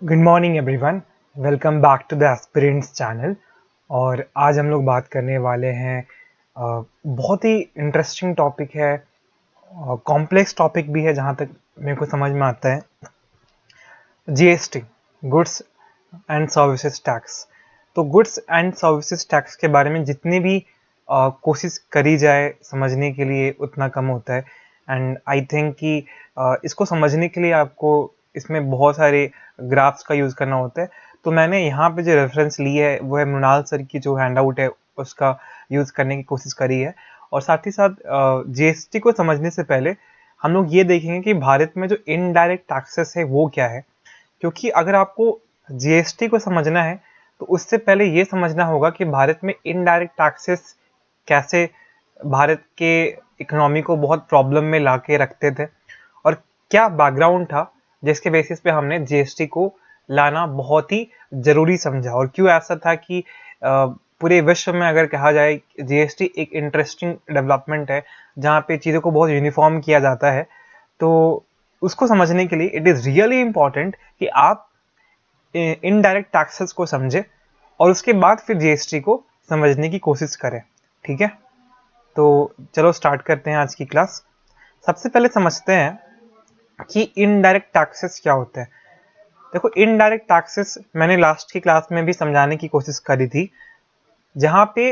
Good morning everyone, welcome back to the aspirants channel. और आज हम लोग बात करने वाले हैं बहुत ही इंटरेस्टिंग टॉपिक है, कॉम्प्लेक्स टॉपिक भी है जहाँ तक मेरे को समझ में आता है। GST, goods and services tax. तो गुड्स एंड सर्विसेज टैक्स के बारे में जितनी भी कोशिश करी जाए समझने के लिए उतना कम होता है। एंड आई थिंक कि इसको समझने के लिए आपको इसमें बहुत सारे ग्राफ्स का यूज़ करना होता है। तो मैंने यहाँ पे जो रेफरेंस ली है वो है मृणाल सर की जो हैंडआउट है उसका यूज़ करने की कोशिश करी है। और साथ ही साथ जीएसटी को समझने से पहले हम लोग ये देखेंगे कि भारत में जो इनडायरेक्ट टैक्सेस है वो क्या है। क्योंकि अगर आपको जीएसटी को समझना है तो उससे पहले ये समझना होगा कि भारत में इनडायरेक्ट टैक्सेस कैसे भारत के इकोनॉमी को बहुत प्रॉब्लम में ला के रखते थे और क्या बैकग्राउंड था जिसके बेसिस पे हमने जीएसटी को लाना बहुत ही ज़रूरी समझा। और क्यों ऐसा था कि पूरे विश्व में अगर कहा जाए जीएसटी एक इंटरेस्टिंग डेवलपमेंट है जहाँ पे चीज़ों को बहुत यूनिफॉर्म किया जाता है। तो उसको समझने के लिए इट इज़ रियली इम्पॉर्टेंट कि आप इनडायरेक्ट टैक्सेस को समझें और उसके बाद फिर जीएसटी को समझने की कोशिश करें। ठीक है, तो चलो स्टार्ट करते हैं आज की क्लास। सबसे पहले समझते हैं कि इनडायरेक्ट टैक्सेस क्या होते हैं। देखो, इनडायरेक्ट टैक्सेस मैंने लास्ट की क्लास में भी समझाने की कोशिश करी थी, जहाँ पे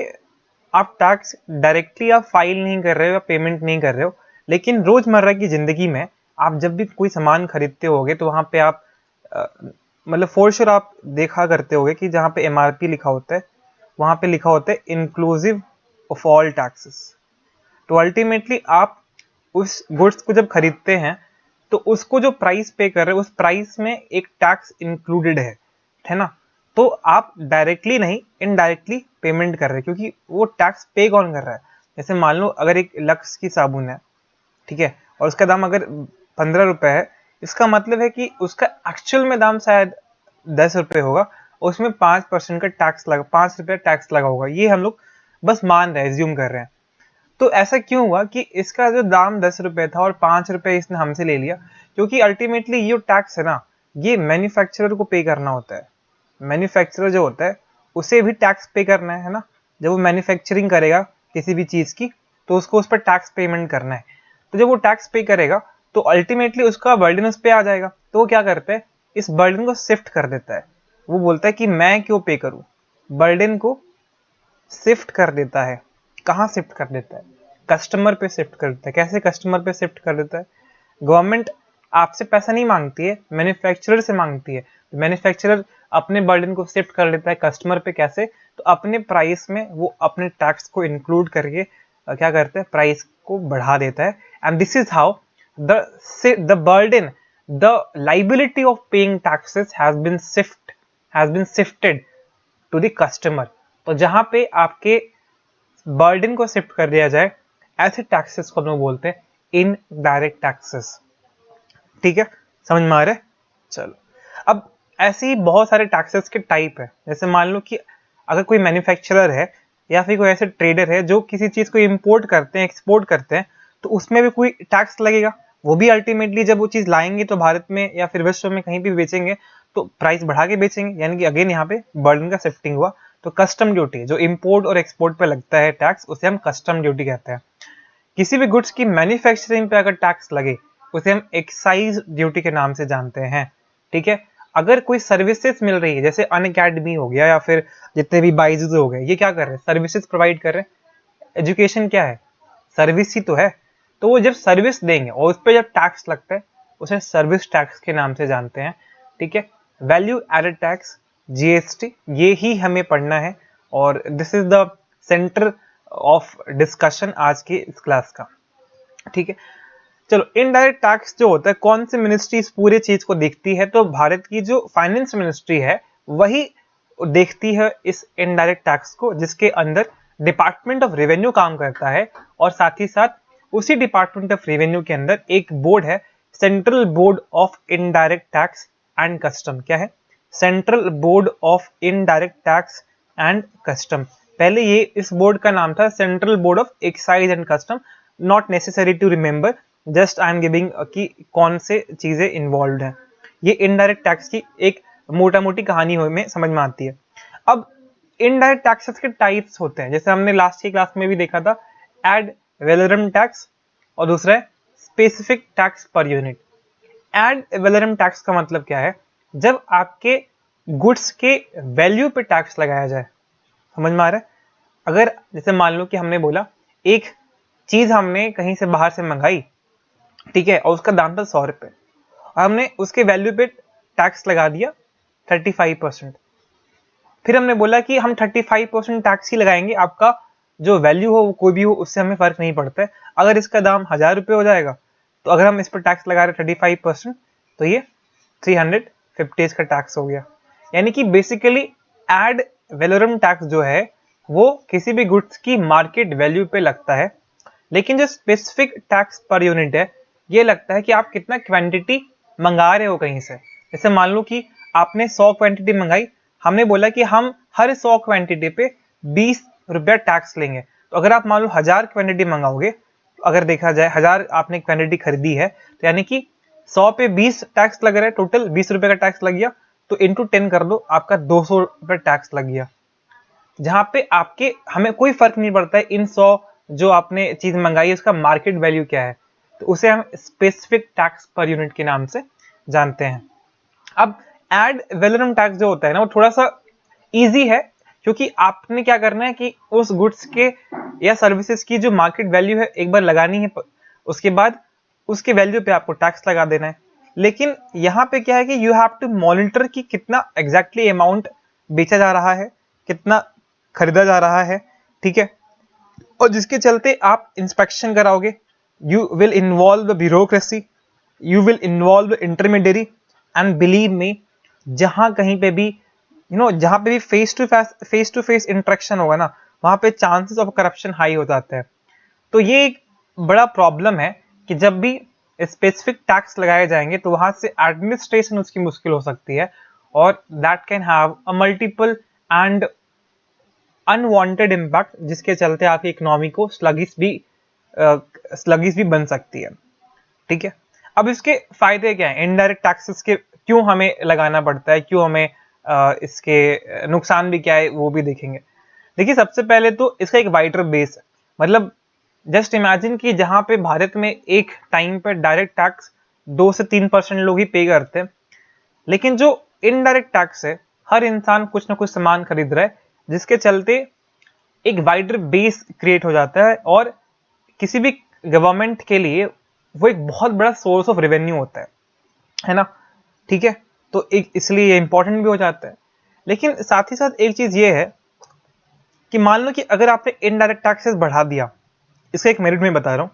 आप टैक्स डायरेक्टली आप फाइल नहीं कर रहे हो या पेमेंट नहीं कर रहे हो, लेकिन रोजमर्रा की जिंदगी में आप जब भी कोई सामान खरीदते होगे तो वहाँ पे आप मतलब फॉर श्योर आप देखा करते होगे कि जहाँ पे एमआरपी लिखा होता है वहाँ पे लिखा होता है इंक्लूसिव ऑफ ऑल टैक्सेस। तो अल्टीमेटली आप उस गुड्स को जब खरीदते हैं तो उसको जो प्राइस पे कर रहे हो उस प्राइस में एक टैक्स इंक्लूडेड है ना। तो आप डायरेक्टली नहीं इनडायरेक्टली पेमेंट कर रहे हैं, क्योंकि वो टैक्स पे कौन कर रहा है। जैसे मान लो अगर एक लक्स की साबुन है, ठीक है, और उसका दाम अगर 15 रुपए है, इसका मतलब है कि उसका एक्चुअल में दाम शायद 10 रुपए होगा, उसमें 5% का टैक्स लगा, 5 रुपये टैक्स लगा होगा। ये हम लोग बस मान रहे हैं, एज्यूम कर रहे हैं। तो ऐसा क्यों हुआ कि इसका जो दाम 10 रुपए था और 5 रुपए इसने हमसे ले लिया? क्योंकि अल्टीमेटली ये टैक्स है ना, ये मैन्युफैक्चरर को पे करना होता है। मैन्युफैक्चरर जो होता है उसे भी टैक्स पे करना है ना। जब वो मैन्युफैक्चरिंग करेगा किसी भी चीज की तो उसको उस पर टैक्स पेमेंट करना है। तो जब वो टैक्स पे करेगा तो अल्टीमेटली उसका बर्डन उस पर आ जाएगा। तो वो क्या करता है, इस बर्डन को शिफ्ट कर देता है। वो बोलता है कि मैं क्यों पे करूं, बर्डन को शिफ्ट कर देता है। कहाँ शिफ्ट कर देता है? कस्टमर पे शिफ्ट कर देता है। कैसे कस्टमर पे शिफ्ट कर देता है? गवर्नमेंट आपसे पैसा नहीं मांगती है, मैन्युफैक्चरर से मांगती है। मैन्युफैक्चरर अपने बर्डन को शिफ्ट कर लेता है कस्टमर पे। कैसे? तो अपने प्राइस में वो अपने टैक्स को इंक्लूड करके क्या करते हैं, प्राइस को बढ़ा देता है। And this is how the burden, the liability of paying taxes has been shifted to the customer. तो जहां पे आपके बर्डन को शिफ्ट कर दिया जाए, ऐसे टैक्सेस को हम लोग बोलते हैं इनडायरेक्ट टैक्सेस। ठीक है, समझ में आ रहा है? चलो, अब ऐसे ही बहुत सारे टैक्सेस के टाइप है। जैसे मान लो कि अगर कोई मैन्युफैक्चरर है या फिर कोई ऐसे ट्रेडर है जो किसी चीज को इंपोर्ट करते हैं, एक्सपोर्ट करते हैं, तो उसमें भी कोई टैक्स लगेगा। वो भी अल्टीमेटली जब वो चीज लाएंगे तो भारत में या फिर विश्व में कहीं भी बेचेंगे तो प्राइस बढ़ा के बेचेंगे, यानी कि अगेन यहाँ पे बर्डन का शिफ्टिंग हुआ। तो कस्टम ड्यूटी जो इंपोर्ट और एक्सपोर्ट पे लगता है टैक्स, उसे हम कस्टम ड्यूटी कहते हैं। किसी भी गुड्स की मैन्युफैक्चरिंग पे अगर टैक्स लगे उसे हम एक्साइज ड्यूटी के नाम से जानते हैं। ठीक है, अगर कोई सर्विसेज मिल रही है जैसे अनअकैडमी हो गया या फिर जितने भी बाइजुज हो गए, ये क्या कर रहे हैं, सर्विसेज प्रोवाइड कर रहे हैं। एजुकेशन क्या है, सर्विस ही तो है। तो वो जब सर्विस देंगे और उस पर जब टैक्स लगता है उसे सर्विस टैक्स के नाम से जानते हैं। ठीक है, वैल्यू एडेड टैक्स, जीएसटी, ये ही हमें पढ़ना है और this is the centre of discussion आज की इस क्लास का। ठीक है, चलो, इनडायरेक्ट टैक्स जो होता है, कौन सी मिनिस्ट्री इस पूरे चीज को देखती है? तो भारत की जो फाइनेंस मिनिस्ट्री है वही देखती है इस इनडायरेक्ट टैक्स को, जिसके अंदर डिपार्टमेंट ऑफ रेवेन्यू काम करता है। और साथ ही साथ उसी डिपार्टमेंट ऑफ रेवेन्यू के अंदर एक बोर्ड है, central board of indirect tax and custom. क्या है? Central board of indirect tax and custom. पहले ये इस बोर्ड का नाम था central board of excise and custom. Not necessary to remember, just I am giving कि कौन से चीजें इन्वॉल्व है। ये इनडायरेक्ट टैक्स की एक मोटा मोटी कहानी में समझ में आती है। अब इनडायरेक्ट टैक्सेस के टाइप्स होते हैं, जैसे हमने लास्ट की क्लास में भी देखा था, एड वैलोरम टैक्स और दूसरा है specific tax per unit. Ad valorem tax का मतलब क्या है? जब आपके गुड्स के वैल्यू पे टैक्स लगाया जाए। समझ में आ रहा है? अगर जैसे मान लो कि हमने बोला एक चीज हमने कहीं से बाहर से मंगाई, ठीक है, और उसका दाम था 100 रुपये, और हमने उसके वैल्यू पे टैक्स लगा दिया 35%। फिर हमने बोला कि हम 35% टैक्स ही लगाएंगे, आपका जो वैल्यू हो वो कोई भी हो उससे हमें फर्क नहीं पड़ता है। अगर इसका दाम 1000 रुपये हो जाएगा तो अगर हम इस पर टैक्स लगा रहे 35%, तो ये 350 का टैक्स हो गया। यानी कि बेसिकली एड वैलोरम टैक्स जो है वो किसी भी गुड्स की मार्केट वैल्यू पे लगता है, लेकिन जो स्पेसिफिक टैक्स पर यूनिट है ये लगता है कि आप कितना क्वांटिटी मंगा रहे हो कहीं से। जैसे मान लो कि आपने 100 क्वांटिटी मंगाई, हमने बोला कि हम हर 100 क्वांटिटी पे 20 रुपया टैक्स लेंगे। तो अगर आप मान लो 1000 क्वांटिटी मंगाओगे, तो अगर देखा जाए 1000 आपने क्वांटिटी खरीदी है, तो यानी कि 100 पे 20 टैक्स लग रहा है, टोटल 20 रुपए का टैक्स लग गया, तो इंटू 10 कर दो, आपका 200 रुपये टैक्स लग गया। जहां पे आपके हमें कोई फर्क नहीं पड़ता है इन 100 जो आपने चीज मंगाई है उसका मार्केट वैल्यू क्या है, तो उसे हम स्पेसिफिक टैक्स पर यूनिट के नाम से जानते हैं। अब एड वैलोरम टैक्स जो होता है ना वो थोड़ा सा इजी है, क्योंकि आपने क्या करना है कि उस गुड्स के या सर्विसेज की जो मार्केट वैल्यू है एक बार लगानी है, उसके बाद उसके वैल्यू पे आपको टैक्स लगा देना है। लेकिन यहाँ पे क्या है कि यू हैव टू मॉनिटर कि कितना एग्जैक्टली अमाउंट बेचा जा रहा है, कितना खरीदा जा रहा है, ठीक है, और जिसके चलते आप इंस्पेक्शन कराओगे। You will involve the bureaucracy, you will involve intermediary, and believe me, जहां कहीं पे भी जहां पे भी फेस टू फेस इंटरेक्शन होगा ना, वहां पे चांसेस ऑफ करप्शन हाई हो जाते हैं। तो ये एक बड़ा प्रॉब्लम है कि जब भी स्पेसिफिक टैक्स लगाए जाएंगे तो वहां से एडमिनिस्ट्रेशन उसकी मुश्किल हो सकती है, और that can have a multiple and unwanted impact, जिसके चलते आपकी इकोनॉमी को स्लगिश भी बन सकती है। ठीक है, अब इसके फायदे क्या हैं? इनडायरेक्ट टैक्सेस के क्यों हमें लगाना पड़ता है, क्यों हमें इसके नुकसान भी क्या है वो भी देखेंगे। देखिए, सबसे पहले तो इसका एक वाइडर बेस है। मतलब जस्ट इमेजिन कि जहां पे भारत में एक टाइम पे डायरेक्ट टैक्स 2 से 3% लोग ही पे करते हैं, लेकिन जो इनडायरेक्ट टैक्स है हर इंसान कुछ ना कुछ सामान खरीद रहा है, जिसके चलते एक वाइडर बेस क्रिएट हो जाता है, और किसी भी गवर्नमेंट के लिए वो एक बहुत बड़ा सोर्स ऑफ रेवेन्यू होता है ना। ठीक है, तो एक इसलिए ये इंपॉर्टेंट भी हो जाता है। लेकिन साथ ही साथ एक चीज ये है कि मान लो कि अगर आपने इनडायरेक्ट टैक्सेस बढ़ा दिया, इसका एक मेरिट में बता रहा हूं,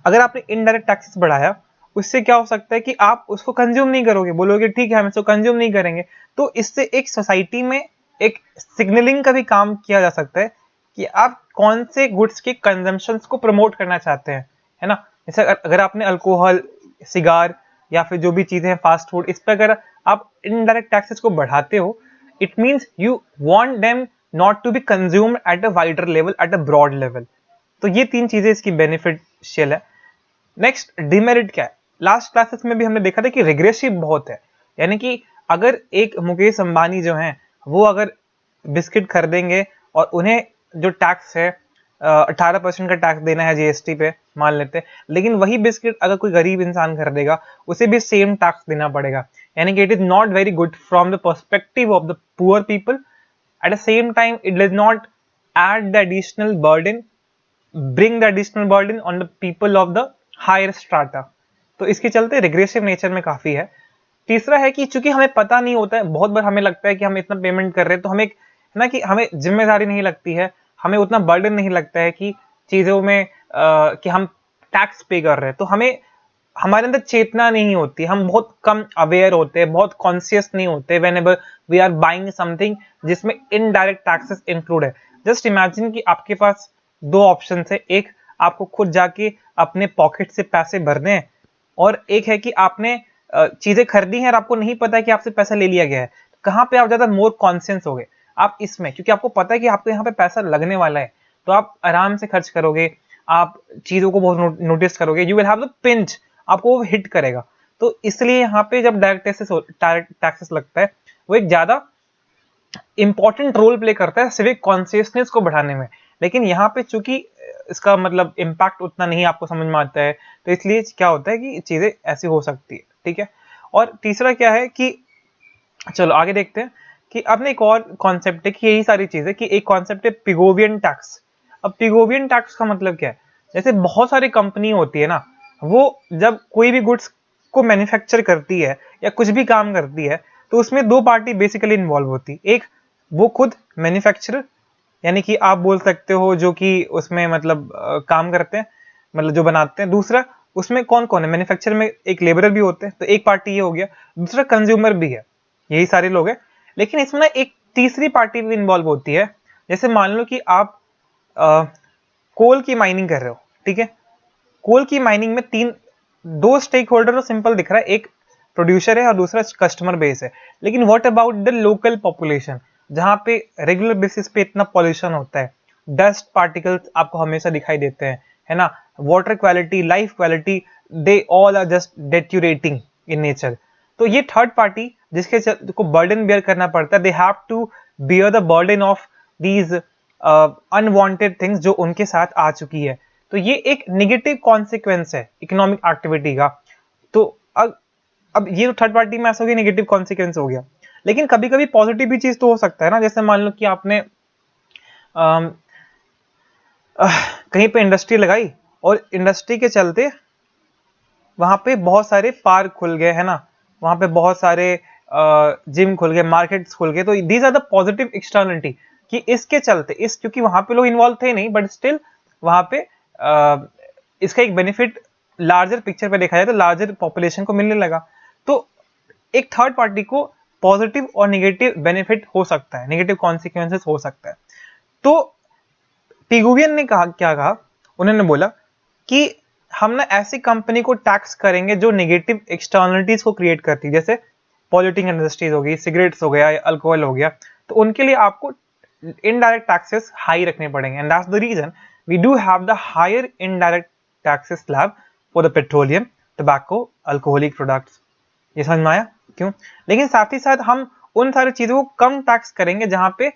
अगर आपने इनडायरेक्ट टैक्सेस बढ़ाया, उससे क्या हो सकता है कि आप उसको कंज्यूम नहीं करोगे, बोलोगे ठीक है हम इसको कंज्यूम नहीं करेंगे। तो इससे एक सोसाइटी में एक सिग्नलिंग का भी काम किया जा सकता है कि आप कौन से गुड्स के कंजम्पशन को प्रमोट करना चाहते हैं, है ना। जैसे अगर आपने अल्कोहल, सिगार या फिर जो भी चीजें हैं फास्ट फूड, इस पर अगर आप इनडायरेक्ट टैक्सेस को बढ़ाते हो, it means you want them not to be consumed at a wider level, at a broad level. तो ये तीन चीजें इसकी बेनिफिशियल है। नेक्स्ट डिमेरिट क्या है? लास्ट क्लासेस में भी हमने देखा था कि रिग्रेसिव बहुत है। यानी कि अगर एक मुकेश अंबानी जो हैं वो अगर बिस्किट खरीदेंगे और उन्हें जो टैक्स है 18% का टैक्स देना है जीएसटी पे मान लेते हैं, लेकिन वही बिस्किट अगर कोई गरीब इंसान खरीदेगा उसे भी सेम टैक्स देना पड़ेगा। यानी कि it is not very good from the perspective of the poor people. At the same time it does not add the additional burden, bring the additional burden on the people of the higher strata। तो इसके चलते regressive nature में काफी है। तीसरा है कि चूंकि हमें पता नहीं होता है, बहुत बार हमें लगता है कि हम इतना पेमेंट कर रहे हैं, तो हमें ना कि हमें जिम्मेदारी नहीं लगती है, हमें उतना बर्डन नहीं लगता है कि चीजों में कि हम टैक्स पे कर रहे हैं, तो हमें हमारे अंदर चेतना नहीं होती, हम बहुत कम अवेयर होते हैं, बहुत कॉन्शियस नहीं होते whenever we are buying something जिसमें इनडायरेक्ट टैक्सेस इंक्लूड है। जस्ट इमेजिन कि आपके पास दो ऑप्शन है, एक आपको खुद जाके अपने पॉकेट से पैसे भरने हैं, और एक है कि आपने चीजें खरीदी हैं और आपको नहीं पता है कि आपसे पैसा ले लिया गया है। कहां पे आप ज्यादा मोर कॉन्शियस हो गए? आप इसमें, क्योंकि आपको पता है कि आपको यहाँ पे पैसा लगने वाला है, तो आप आराम से खर्च करोगे, आप चीजों को बहुत नोटिस करोगे, you will have the pinch, आपको वो हिट करेगा। तो इसलिए यहाँ पे जब डायरेक्ट टैक्सेस लगता है, वो एक ज़्यादा इंपॉर्टेंट रोल प्ले करता है सिविक कॉन्शियसनेस को बढ़ाने में। लेकिन यहाँ पे चूंकि इसका मतलब इम्पैक्ट उतना नहीं आपको समझ में आता है, तो इसलिए क्या होता है कि चीज़ें ऐसी हो सकती है, ठीक है। और तीसरा क्या है कि चलो आगे देखते हैं कि आपने एक और कॉन्सेप्ट है कि यही सारी चीज़ें कि एक कॉन्सेप्ट है पिगोवियन टैक्स। अब पिगोवियन टैक्स का मतलब क्या है, जैसे बहुत सारी कंपनी होती है ना, वो जब कोई भी गुड्स को मैन्युफैक्चर करती है या कुछ भी काम करती है, तो उसमें दो पार्टी बेसिकली इन्वॉल्व होती है। एक वो खुद मैन्युफैक्चरर, यानी कि आप बोल सकते हो जो कि उसमें मतलब काम करते हैं, मतलब जो बनाते हैं। दूसरा उसमें कौन कौन है, मैन्युफैक्चर में एक लेबरर भी होते हैं, तो एक पार्टी ये हो गया। दूसरा कंज्यूमर भी है, यही सारे लोग हैं। लेकिन इसमें ना एक तीसरी पार्टी भी इन्वॉल्व होती है। जैसे मान लो कि आप कोल की माइनिंग कर रहे हो, ठीक है। कोल की माइनिंग में दो स्टेक होल्डर तो सिंपल दिख रहा है, एक प्रोड्यूसर है और दूसरा कस्टमर बेस है। लेकिन what about the local population, जहां पे रेगुलर बेसिस पे इतना पॉल्यूशन होता है, डस्ट पार्टिकल्स आपको हमेशा दिखाई देते हैं, है ना, water quality, life quality, they all are just deteriorating in nature. तो ये थर्ड पार्टी जिसके को बर्डन बेयर करना पड़ता है, they have to bear the burden of these unwanted things जो उनके साथ आ चुकी है। तो ये एक निगेटिव कॉन्सिक्वेंस है इकोनॉमिक एक्टिविटी का। तो अब ये तो थर्ड पार्टी में ऐसा हो गया, नेगेटिव कॉन्सिक्वेंस हो गया। लेकिन कभी कभी पॉजिटिव भी चीज तो हो सकता है ना। जैसे मान लो कि आपने कहीं पे इंडस्ट्री लगाई और इंडस्ट्री के चलते वहां पे बहुत सारे पार्क खुल गए, है ना, वहां पे बहुत सारे जिम खुल गए, मार्केट्स खुल गए। तो these are the positive externality कि इसके चलते क्योंकि वहां पे लोग इन्वॉल्व थे नहीं, बट स्टिल वहां पे इसका एक बेनिफिट लार्जर पिक्चर पे देखा जाए तो लार्जर पॉपुलेशन को मिलने लगा। तो एक थर्ड पार्टी को पॉजिटिव और नेगेटिव बेनिफिट हो सकता है, नेगेटिव कॉन्सिक्वेंसेस हो सकता है। तो पिगुवियन ने क्या कहा, उन्होंने बोला कि हम ना ऐसी कंपनी को टैक्स करेंगे जो नेगेटिव एक्सटर्नलिटीज को क्रिएट करती है, जैसे पॉल्यूटिंग इंडस्ट्रीज हो गई, सिगरेट्स हो गया या अल्कोहल हो गया। तो उनके लिए आपको इनडायरेक्ट टैक्सेस हाई रखने पड़ेंगे, and that's the reason we do have the higher indirect taxes slab for the petroleum, tobacco, alcoholic products. ये समझ में आया क्यों? लेकिन साथ ही साथ हम उन सारी चीजों को कम टैक्स करेंगे जहां पे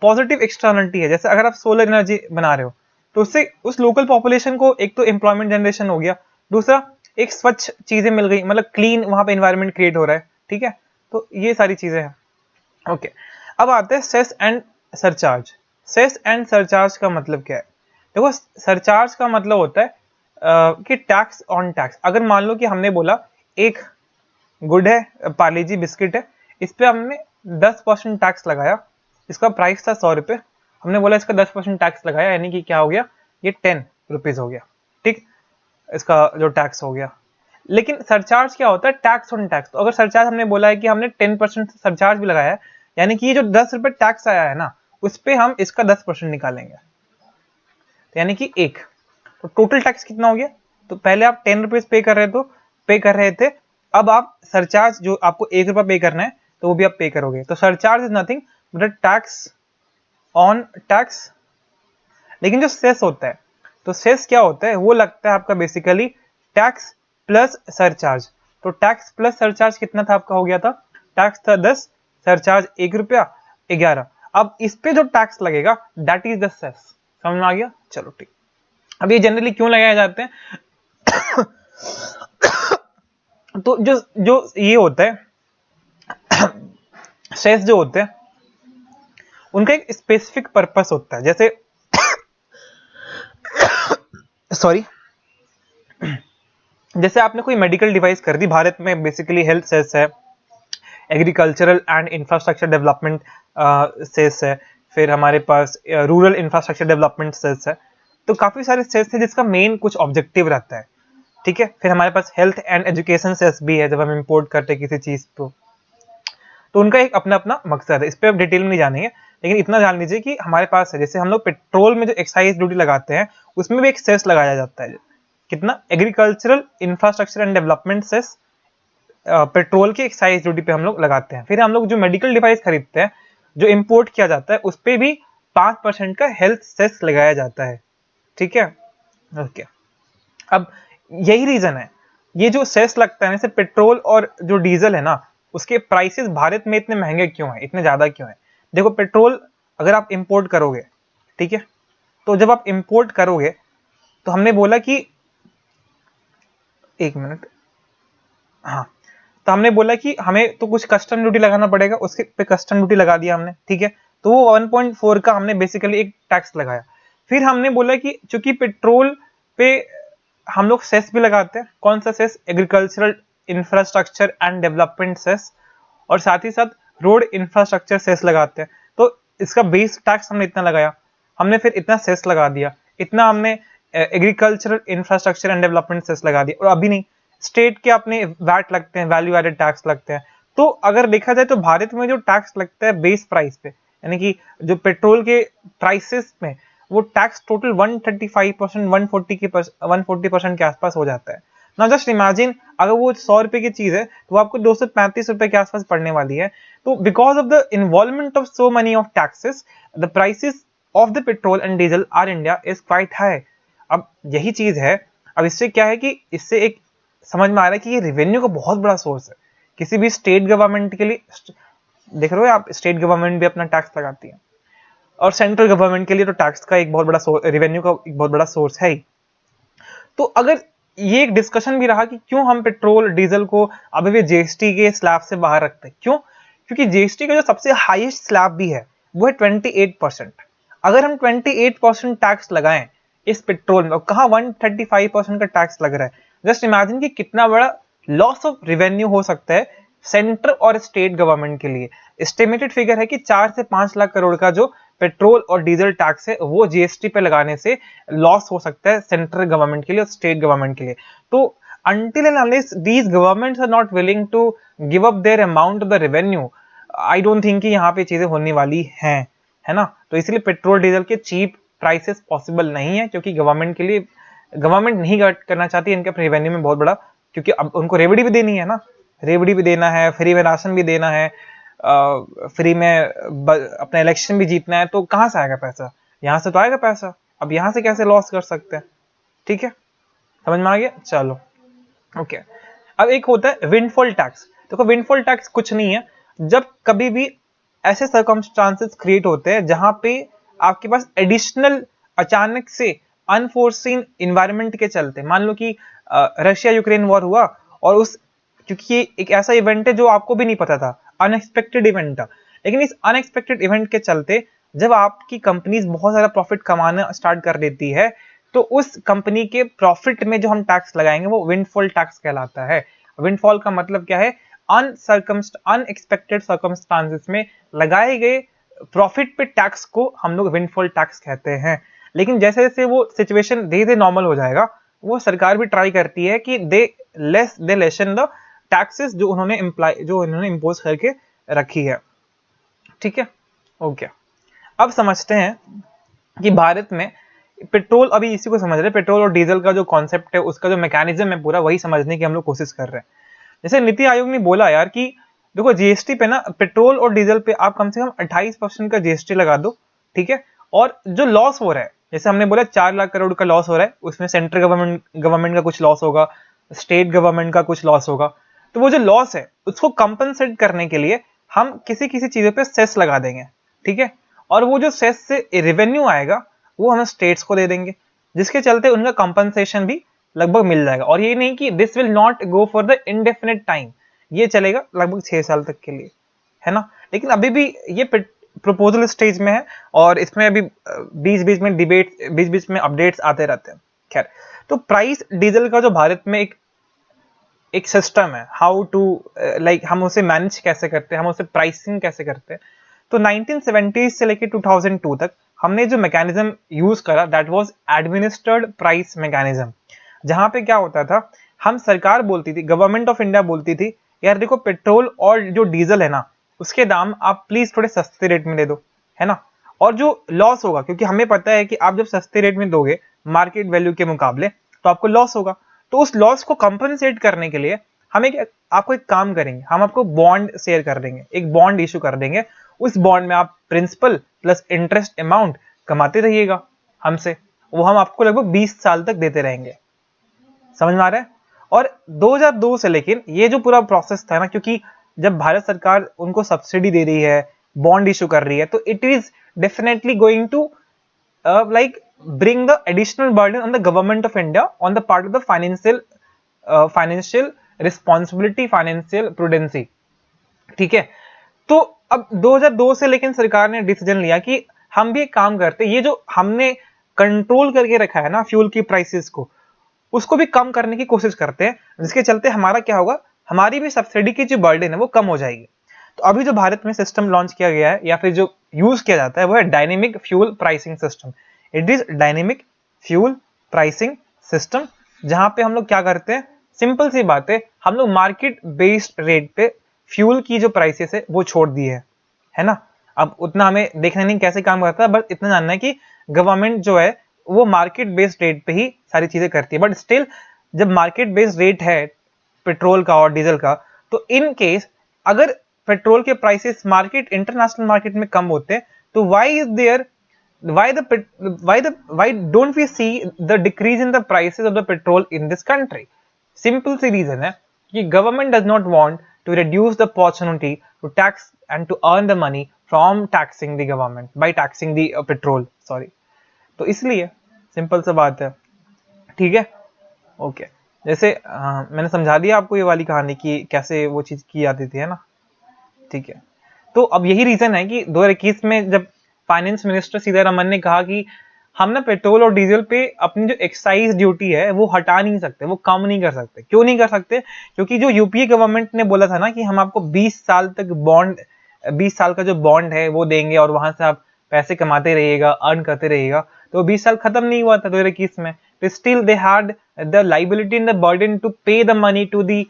पॉजिटिव एक्सटर्नलिटी है। जैसे अगर आप सोलर एनर्जी बना रहे हो, तो उससे उस लोकल पॉपुलेशन को एक तो एम्प्लॉयमेंट जनरेशन हो गया, दूसरा एक स्वच्छ चीजें मिल गई, मतलब क्लीन वहां पे एनवायरनमेंट क्रिएट हो रहा है, ठीक है। तो ये सारी चीजें हैं। ओके, अब आते हैं cess and surcharge. Cess and surcharge का मतलब क्या है? देखो, सरचार्ज का मतलब होता है कि टैक्स ऑन टैक्स। अगर मान लो कि हमने बोला एक गुड है, पार्ले जी बिस्किट है, इस पे हमने 10% टैक्स लगाया, इसका प्राइस था 100 रुपये, हमने बोला इसका 10% टैक्स लगाया, यानी कि क्या हो गया, ये 10 रुपीज हो गया, ठीक, इसका जो टैक्स हो गया। लेकिन सरचार्ज क्या होता है? Tax on tax. तो अगर सरचार्ज हमने बोला है कि हमने 10% सरचार्ज भी लगाया है, यानी कि ये जो 10 रुपये टैक्स आया है ना, उस पर हम इसका 10% निकालेंगे, तो यानी कि एक। तो टोटल टैक्स कितना हो गया? तो पहले आप 10 रुपीज पे कर रहे थे, अब आप सरचार्ज जो आपको 1 रुपया पे करना है, तो वो भी आप पे करोगे। तो surcharge is nothing but tax on tax. लेकिन जो सेस होता है, तो सेस क्या होता है? वो लगता है आपका बेसिकली टैक्स प्लस सरचार्ज। तो टैक्स प्लस सरचार्ज कितना था आपका? हो गया था, टैक्स था 10, सरचार्ज 1 रुपया, 11। अब इस पे जो टैक्स लगेगा दैट इज द सेस। समझ में आ गया? चलो ठीक। अब ये जनरली क्यों लगाए जाते हैं? तो जो जो ये होता है सेस जो होते हैं, उनका एक स्पेसिफिक पर्पस होता है। जैसे सॉरी, जैसे आपने कोई मेडिकल डिवाइस कर दी, भारत में बेसिकली हेल्थ सेस है, agricultural and infrastructure development cess है, फिर हमारे पास रूरल इंफ्रास्ट्रक्चर डेवलपमेंट सेस है। तो काफी सारे सेस है जिसका मेन कुछ ऑब्जेक्टिव रहता है, ठीक है। फिर हमारे पास हेल्थ एंड एजुकेशन सेस भी है, जब हम इंपोर्ट करते हैं किसी चीज को, तो उनका एक अपना अपना मकसद है। इस पर अब डिटेल में नहीं जानेंगे, लेकिन इतना जान लीजिए कि हमारे पास है, जैसे हम लोग पेट्रोल में जो एक्साइज ड्यूटी लगाते हैं, उसमें भी एक सेस लगाया जाता है। कितना? Agricultural infrastructure and development cess petrol की एक्साइज ड्यूटी पे हम लोग लगाते हैं। फिर हम लोग जो मेडिकल डिवाइस खरीदते हैं, जो इंपोर्ट किया जाता है, उस पर भी 5% का हेल्थ सेस लगाया जाता है, ठीक है। ओके, अब यही रीजन है, ये जो सेस लगता है जैसे पेट्रोल और जो डीजल है ना, उसके प्राइसेस भारत में इतने महंगे क्यों हैं, इतने ज्यादा क्यों हैं? देखो पेट्रोल अगर आप इंपोर्ट करोगे, ठीक है, तो जब आप इंपोर्ट करोगे तो हमने बोला कि, एक मिनट, हाँ, तो हमने बोला कि हमें तो कुछ कस्टम ड्यूटी लगाना पड़ेगा, उसके पे कस्टम ड्यूटी लगा दिया हमने, ठीक है, तो वो 1.4 का हमने बेसिकली एक टैक्स लगाया। फिर हमने बोला कि चूंकि पेट्रोल पे हम लोग सेस भी लगाते हैं, कौन सा cess? Agricultural infrastructure and development cess, और साथ ही साथ रोड इंफ्रास्ट्रक्चर सेस लगाते हैं। तो इसका बेस टैक्स हमने इतना लगाया, हमने फिर इतना सेस लगा दिया, इतना हमने agricultural infrastructure and development cess लगा दिया, और अभी नहीं, स्टेट के अपने वैट लगते हैं, वैल्यू एडेड टैक्स लगते हैं। तो अगर देखा जाए तो भारत में जो टैक्स लगता है बेस प्राइस पे, यानी कि जो पेट्रोल के प्राइसेस में, वो टैक्स टोटल 135%, 140% के आसपास हो जाता है ना। जस्ट इमेजिन अगर वो 100 रुपए की चीज है तो वो आपको 235 रुपए के आसपास पड़ने वाली है। तो because of the involvement of so money of taxes, the prices of the petrol and diesel R India is quite high. अब यही चीज है, अब इससे क्या है कि इससे एक समझ में आ रहा है कि ये रेवेन्यू का बहुत बड़ा सोर्स है किसी भी स्टेट गवर्नमेंट के लिए। देख रहे हो आप, स्टेट गवर्नमेंट भी अपना टैक्स लगाती है, और सेंट्रल गवर्नमेंट के लिए तो टैक्स का एक बहुत बड़ा रेवेन्यू का एक बहुत बड़ा सोर्स है ही। तो अगर ये एक डिस्कशन भी रहा कि क्यों हम पेट्रोल डीजल को अभी भी जीएसटी के स्लैब से बाहर रखते हैं, क्यों? क्योंकि जीएसटी का जो सबसे हाईएस्ट स्लैब भी है वो है 28%। अगर हम 28% टैक्स लगाएं इस पेट्रोल में, कहाँ 135% का टैक्स लग रहा है, जस्ट इमेजिन कि कितना बड़ा लॉस ऑफ रेवेन्यू हो सकता है सेंटर और स्टेट गवर्नमेंट के लिए। एस्टिमेटेड फिगर है कि 4 से 5 लाख करोड़ का जो पेट्रोल और डीजल टैक्स है वो जीएसटी पे लगाने से लॉस हो सकता है सेंट्रल गवर्नमेंट के लिए और स्टेट गवर्नमेंट के लिए। तो until and unless these governments are not willing to give up their amount of the revenue, I don't think कि यहाँ पे चीजें होने वाली हैं, है ना। तो इसलिए पेट्रोल डीजल के चीप प्राइसेस पॉसिबल नहीं है, क्योंकि गवर्नमेंट के लिए, गवर्नमेंट नहीं करना चाहती इनके रेवेन्यू में बहुत बड़ा, क्योंकि अब उनको रेवड़ी भी देनी है ना, रेवड़ी भी देना है, फ्री में राशन भी देना है, फ्री में अपना इलेक्शन भी जीतना है, तो कहाँ से आएगा पैसा? यहाँ से तो आएगा पैसा, अब यहाँ से कैसे लॉस कर सकते हैं? ठीक है, समझ में आ गया? चलो ओके। अब एक होता है विंडफॉल टैक्स। देखो विंडफॉल टैक्स कुछ नहीं है, जब कभी भी ऐसे सर्कमस्टांसेस क्रिएट होते हैं जहां पे आपके पास एडिशनल, अचानक से अनफोर्सीन इन्वायरमेंट के चलते, मान लो कि रशिया यूक्रेन वॉर हुआ, और उस, क्योंकि ये एक ऐसा इवेंट है जो आपको भी नहीं पता था, अनएक्सपेक्टेड इवेंट था, लेकिन इस अनएक्सपेक्टेड इवेंट के चलते जब आपकी कंपनीज बहुत सारा प्रॉफिट कमाना स्टार्ट कर देती है, तो उस कंपनी के प्रॉफिट में जो हम टैक्स लगाएंगे वो विंडफॉल टैक्स कहलाता है। विंडफॉल का मतलब क्या है? अनएक्सपेक्टेड सर्कमस्टांसेस में लगाए गए प्रॉफिट पे टैक्स को हम लोग विंडफॉल टैक्स कहते हैं। लेकिन जैसे जैसे वो सिचुएशन धीरे धीरे नॉर्मल हो जाएगा, वो सरकार भी ट्राई करती है कि दे लेसन द टैक्सेस जो उन्होंने इम्पोज करके रखी है। ठीक है, ओके। अब समझते हैं कि भारत में पेट्रोल, अभी इसी को समझ रहे हैं, पेट्रोल और डीजल का जो कॉन्सेप्ट है, उसका जो मैकेनिज्म है पूरा, वही समझने की हम लोग कोशिश कर रहे हैं। जैसे नीति आयोग ने बोला यार कि देखो जीएसटी पे ना, पेट्रोल और डीजल पे आप कम से कम 28% का जीएसटी लगा दो, ठीक है, और जो लॉस हो रहा है, जैसे हमने बोला 4 लाख करोड़ का लॉस हो रहा है, उसमें सेंट्रल गवर्नमेंट का कुछ लॉस होगा, स्टेट गवर्नमेंट का कुछ लॉस होगा, तो वो जो लॉस है उसको कंपनसेट करने के लिए हम किसी किसी चीजों पे सेस लगा देंगे, ठीक है, और वो जो सेस से रेवेन्यू आएगा वो हम स्टेट्स को दे देंगे, जिसके चलते उनका कंपनसेशन भी लगभग मिल जाएगा। और ये नहीं कि this will not go for the indefinite time, ये चलेगा लगभग 6 साल तक के लिए, है ना। लेकिन अभी भी ये प्रपोजल स्टेज में है, और इसमें अभी बीच बीच में डिबेट, बीच बीच में अपडेट्स आते रहते हैं। खैर, तो प्राइस डीजल का जो भारत में एक सिस्टम है, हाउ टू लाइक हम उसे मैनेज कैसे करते हैं, हम उसे प्राइसिंग कैसे करते हैं, तो 1970 से लेकर 2002 तक हमने जो मैकेनिज्म यूज करा, that was administered price mechanism. जहां पे क्या होता था, हम सरकार बोलती थी, गवर्नमेंट ऑफ इंडिया बोलती थी, यार देखो पेट्रोल और जो डीजल है ना, उसके दाम आप प्लीज थोड़े सस्ते रेट में दे दो, है ना। और जो लॉस होगा, क्योंकि हमें पता है कि आप जब सस्ते रेट में दोगे मार्केट वैल्यू के मुकाबले, तो आपको लॉस होगा, तो उस लॉस को कंपनसेट करने के लिए हम आपको एक काम करेंगे, हम आपको बॉन्ड शेयर कर देंगे, एक बॉन्ड इशू कर देंगे, उस बॉन्ड में आप प्रिंसिपल प्लस इंटरेस्ट अमाउंट कमाते रहिएगा हमसे, वो हम आपको लगभग 20 साल तक देते रहेंगे। समझ में आ रहा है? और 2002 से लेकिन ये जो पूरा प्रोसेस था ना, क्योंकि जब भारत सरकार उनको सब्सिडी दे रही है, बॉन्ड इशू कर रही है, तो it is definitely going to like bring the additional burden on the government of India on the part of the financial responsibility, financial prudency. ठीक है, तो अब 2002 से लेकिन सरकार ने डिसीजन लिया कि हम भी एक काम करते, ये जो हमने कंट्रोल करके रखा है ना फ्यूल की प्राइसेस को, उसको भी कम करने की कोशिश करते हैं, जिसके चलते हमारा क्या होगा, हमारी भी सब्सिडी की जो बर्डन है वो कम हो जाएगी। तो अभी जो भारत में सिस्टम लॉन्च किया गया है या फिर जो यूज किया जाता है वो है dynamic fuel pricing system. It is dynamic fuel pricing system, जहां पे हम लोग क्या करते हैं, सिंपल सी बात है, हम लोग मार्केट बेस्ड रेट पे फ्यूल की जो प्राइसेस है वो छोड़ दी है ना। अब उतना हमें देखना नहीं कैसे काम करता है, बस इतना जानना है कि गवर्नमेंट जो है वो मार्केट बेस्ड रेट पे ही सारी चीजें करती है। बट स्टिल जब मार्केट बेस्ड रेट है पेट्रोल का और डीजल का, तो इन केस अगर पेट्रोल के प्राइसेस मार्केट इंटरनेशनल मार्केट में कम होते हैं, तो why don't we see the decrease in the prices of the petrol in this country? Simple C reason है कि government does not want to reduce the opportunity to tax and to earn the money from taxing the government by taxing the petrol, sorry। तो इसलिए simple सा बात है, ठीक है, okay. जैसे मैंने समझा दिया आपको ये वाली कहानी की कैसे वो चीज की जाती थी, है ना, ठीक है। तो अब यही रीजन है कि 2021 में जब फाइनेंस मिनिस्टर सीतारमन ने कहा कि हम ना पेट्रोल और डीजल पे अपनी जो एक्साइज ड्यूटी है वो हटा नहीं सकते, वो कम नहीं कर सकते। क्यों नहीं कर सकते? क्योंकि जो यूपीए गवर्नमेंट ने बोला था ना कि हम आपको 20 साल तक बॉन्ड, 20 साल का जो बॉन्ड है वो देंगे और वहां से आप पैसे कमाते रहिएगा, अर्न करते रहिएगा, तो 20 साल खत्म नहीं हुआ था 2021 में। तो still they had the liability and the burden to pay the money to the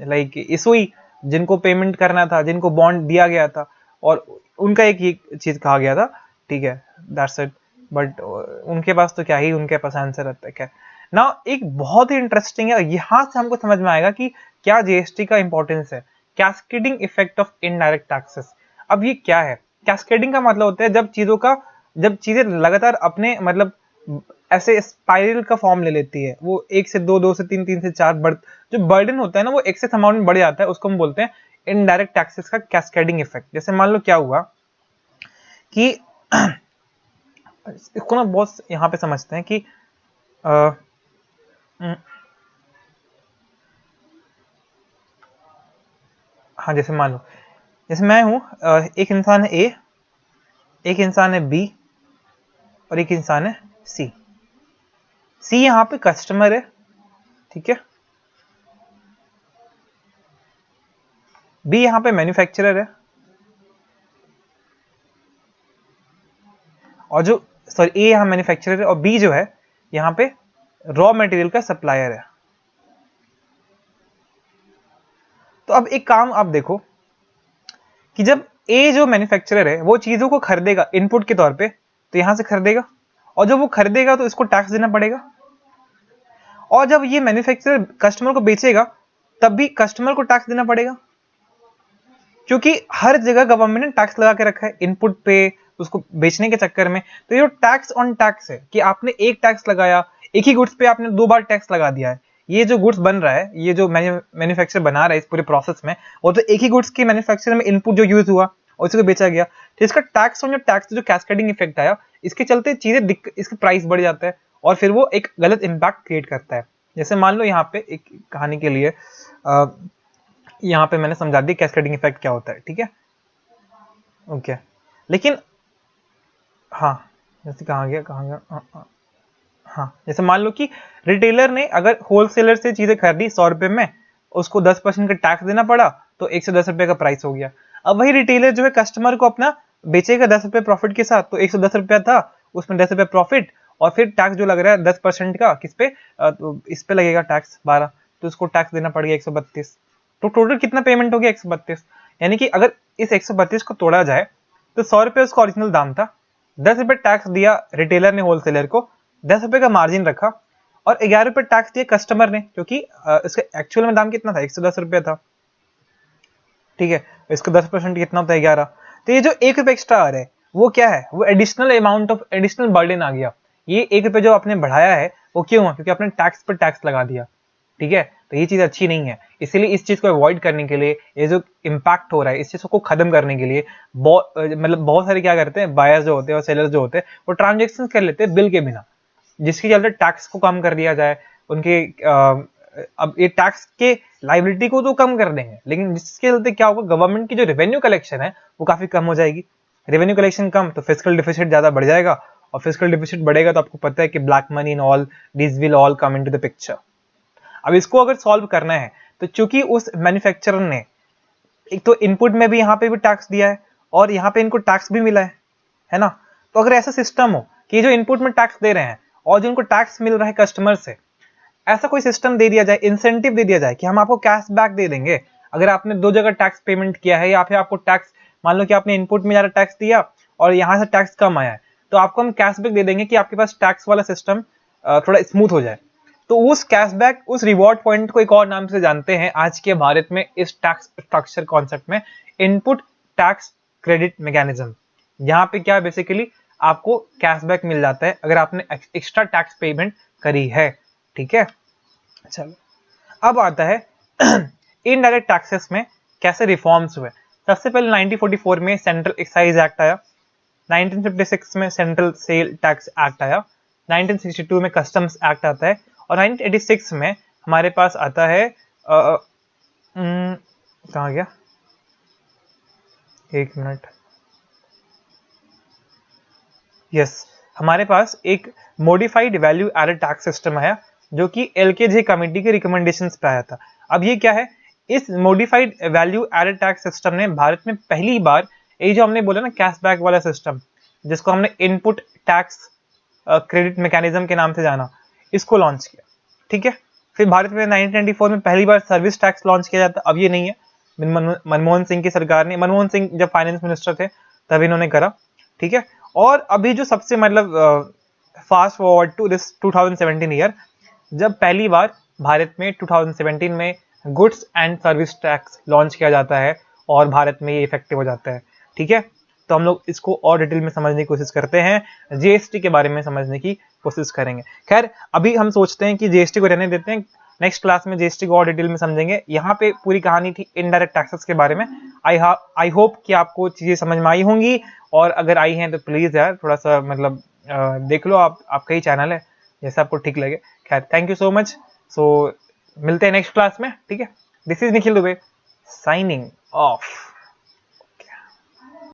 like issue, जिनको पेमेंट करना था, जिनको बॉन्ड दिया गया था, और उनका एक ही चीज कहा गया था, ठीक है, दैट्स इट। बट उनके पास तो क्या ही, उनके पास आंसर रहता है क्या ना। एक बहुत ही इंटरेस्टिंग है, यहां से हमको समझ में आएगा कि क्या जीएसटी का इंपॉर्टेंस है, cascading effect of indirect taxes. अब ये क्या है? कैस्केडिंग का मतलब होता है जब चीजें लगातार अपने मतलब ऐसे स्पाइरल का फॉर्म ले लेती है, वो 1 से 2, 2 से 3, 3 से 4 जो बर्डन होता है ना वो एक्सेस अमाउंट में बढ़ जाता है, उसको हम बोलते हैं इनडायरेक्ट टैक्सेस का कैस्केडिंग इफेक्ट। जैसे मान लो क्या हुआ कि इसको ना बहुत यहां पे समझते हैं कि हाँ, जैसे मान लो, जैसे मैं हूं, एक इंसान है ए, एक इंसान है बी और एक इंसान है सी। सी यहां पे कस्टमर है, ठीक है, बी यहां पे मैन्युफैक्चरर है, और जो सॉरी ए यहां मैन्युफैक्चरर है और बी जो है यहां पे रॉ मटेरियल का सप्लायर है। तो अब एक काम आप देखो कि जब ए जो मैन्युफैक्चरर है वो चीजों को खरीदेगा इनपुट के तौर पे, तो यहां से खरीदेगा, और जब वो खरीदेगा तो इसको टैक्स देना पड़ेगा, और जब ये मैन्युफैक्चरर कस्टमर को बेचेगा तब भी कस्टमर को टैक्स देना पड़ेगा, क्योंकि हर जगह गवर्नमेंट ने टैक्स लगा के रखा है इनपुट पे उसको बेचने के चक्कर में। तो ये टैक्स ऑन टैक्स है कि आपने एक टैक्स लगाया, एक ही गुड्स पे आपने 2 बार टैक्स लगा दिया है। ये जो गुड्स बन रहा है, ये जो मैन्युफैक्चर बना रहा है इस पूरे प्रोसेस में, वो तो एक ही गुड्स के मैन्युफैक्चर में इनपुट जो यूज हुआ और इसी को बेचा गया, तो इसका टैक्स ऑन टैक्स जो कैस्केडिंग इफेक्ट आया, इसके चलते चीजें इसका प्राइस बढ़ जाता है और फिर वो एक गलत इंपैक्ट क्रिएट करता है। जैसे मान लो यहाँ पे एक कहानी के लिए यहाँ पे मैंने समझा दिया कैस्केडिंग इफेक्ट क्या होता है, ठीक है, ओके। लेकिन हाँ, जैसे कहाँ गया, हाँ, जैसे मान लो कि रिटेलर ने अगर होलसेलर से चीजें खरीदी 100 रुपए में, उसको 10% का टैक्स देना पड़ा, तो 110 रुपए का प्राइस हो गया। अब वही रिटेलर जो है कस्टमर को अपना बेचेगा 10 रुपए प्रॉफिट के साथ, तो 110 रुपया था, उसमें 10 रुपए प्रॉफिट, और फिर टैक्स जो लग रहा है 10% का किस पे, तो इस पे लगेगा टैक्स 12, तो उसको टैक्स देना पड़ गया 132। तो टोटल कितना पेमेंट हो गया? 132। यानी कि अगर इस 132 को तोड़ा जाए तो 100 रुपए उसका ओरिजिनल दाम था, 10 रुपए टैक्स दिया रिटेलर ने होलसेलर को, 10 रुपए का मार्जिन रखा, और 11 रुपए टैक्स दिया कस्टमर ने, क्योंकि इसका एक्चुअल में दाम कितना था? 110 रुपया था, ठीक है, इसका 10% कितना होता है? 11। तो ये जो 1 रुपए एक्स्ट्रा आ रहा है वो क्या है? वो additional amount of additional burden आ गया। ये 1 रुपए जो आपने बढ़ाया है वो क्यों हुआ? क्योंकि आपने टैक्स पर टैक्स लगा दिया, ठीक है। तो ये चीज़ अच्छी नहीं है। इसीलिए इस चीज़ को अवॉइड करने के लिए, ये जो इम्पैक्ट हो रहा है इस चीज़ को खत्म करने के लिए बहुत सारे क्या करते हैं, बायर्स जो होते हैं और सेलर्स जो होते हैं वो ट्रांजेक्शन कर लेते हैं बिल के बिना, जिसके चलते टैक्स को कम कर दिया जाए उनके। अब ये टैक्स के लाइबिलिटी को तो कम कर देंगे, लेकिन जिसके चलते क्या होगा, गवर्नमेंट की जो रेवेन्यू कलेक्शन है वो काफी कम हो जाएगी। रेवेन्यू कलेक्शन कम तो फिस्कल डिफिसिट ज्यादा बढ़ जाएगा, और फिस्कल डिफिसिट बढ़ेगा तो आपको पता है कि black money in all this will all come into the picture. अब इसको अगर सॉल्व करना है तो चूंकि उस मैन्युफैक्चरर ने एक तो इनपुट में भी यहाँ पे भी टैक्स दिया है और यहाँ पे इनको टैक्स भी मिला है ना। तो अगर ऐसा सिस्टम हो कि जो इनपुट में टैक्स दे रहे हैं और जो उनको टैक्स मिल रहा है कस्टमर से, ऐसा कोई सिस्टम दे दिया जाए, इंसेंटिव दे दिया जाए कि हम आपको कैश बैक दे देंगे अगर आपने 2 जगह टैक्स पेमेंट किया है, या फिर आपको टैक्स, मान लो कि आपने इनपुट में ज्यादा टैक्स दिया और यहाँ से टैक्स कम आया है, तो आपको हम कैशबैक दे देंगे कि आपके पास टैक्स वाला सिस्टम थोड़ा स्मूथ हो जाए। तो उस कैशबैक, उस रिवॉर्ड पॉइंट को एक और नाम से जानते हैं आज के भारत में इस टैक्स स्ट्रक्चर कॉन्सेप्ट में, इनपुट टैक्स क्रेडिट मैकेनिज्म। यहाँ पे क्या बेसिकली आपको कैशबैक मिल जाता है अगर आपने एक्स्ट्रा टैक्स पेमेंट करी है, ठीक है। चलो अब आता है इनडायरेक्ट टैक्सेस में कैसे रिफॉर्म्स हुए। सबसे पहले 1944 में सेंट्रल एक्साइज एक्ट आया, 1956 में सेंट्रल सेल टैक्स एक्ट आया, 1962 में कस्टम्स एक्ट आता है, और 1986 में हमारे पास आता है कहाँ गया, एक मिनट, यस, हमारे पास एक modified value added tax system आया जो कि एलकेजे कमेटी के रिकमेंडेशंस पे आया था। अब ये क्या है, इस modified value added tax system ने भारत में पहली बार ये जो हमने बोला ना कैशबैक वाला सिस्टम, जिसको हमने इनपुट टैक्स क्रेडिट मैकेनिज्म के नाम से जाना, इसको लॉन्च किया, ठीक है। फिर भारत में 1994 में पहली बार सर्विस टैक्स लॉन्च किया जाता, अब ये नहीं है, मनमोहन सिंह की सरकार ने, मनमोहन सिंह जब फाइनेंस मिनिस्टर थे तब इन्होंने करा, ठीक है। और अभी जो सबसे मतलब fast forward to this 2017 year, जब पहली बार भारत में 2017 में goods and service tax launch किया जाता है और भारत में ये इफेक्टिव हो जाता है, ठीक है। तो हम लोग इसको और डिटेल में समझने की कोशिश करते हैं, जीएसटी के बारे में समझने की कोशिश करेंगे। खैर अभी हम सोचते हैं कि जीएसटी को रहने देते हैं, नेक्स्ट क्लास में जीएसटी को और डिटेल में समझेंगे। यहाँ पे पूरी कहानी थी इनडायरेक्ट टैक्सेस के बारे में। आई होप कि आपको चीजें समझ में आई होंगी, और अगर आई हैं तो प्लीज यार थोड़ा सा मतलब देख लो, आपका ही चैनल है, जैसा आपको ठीक लगे। खैर थैंक यू सो मच। सो मिलते हैं नेक्स्ट क्लास में, ठीक है। This is Nikhil Dubey signing off.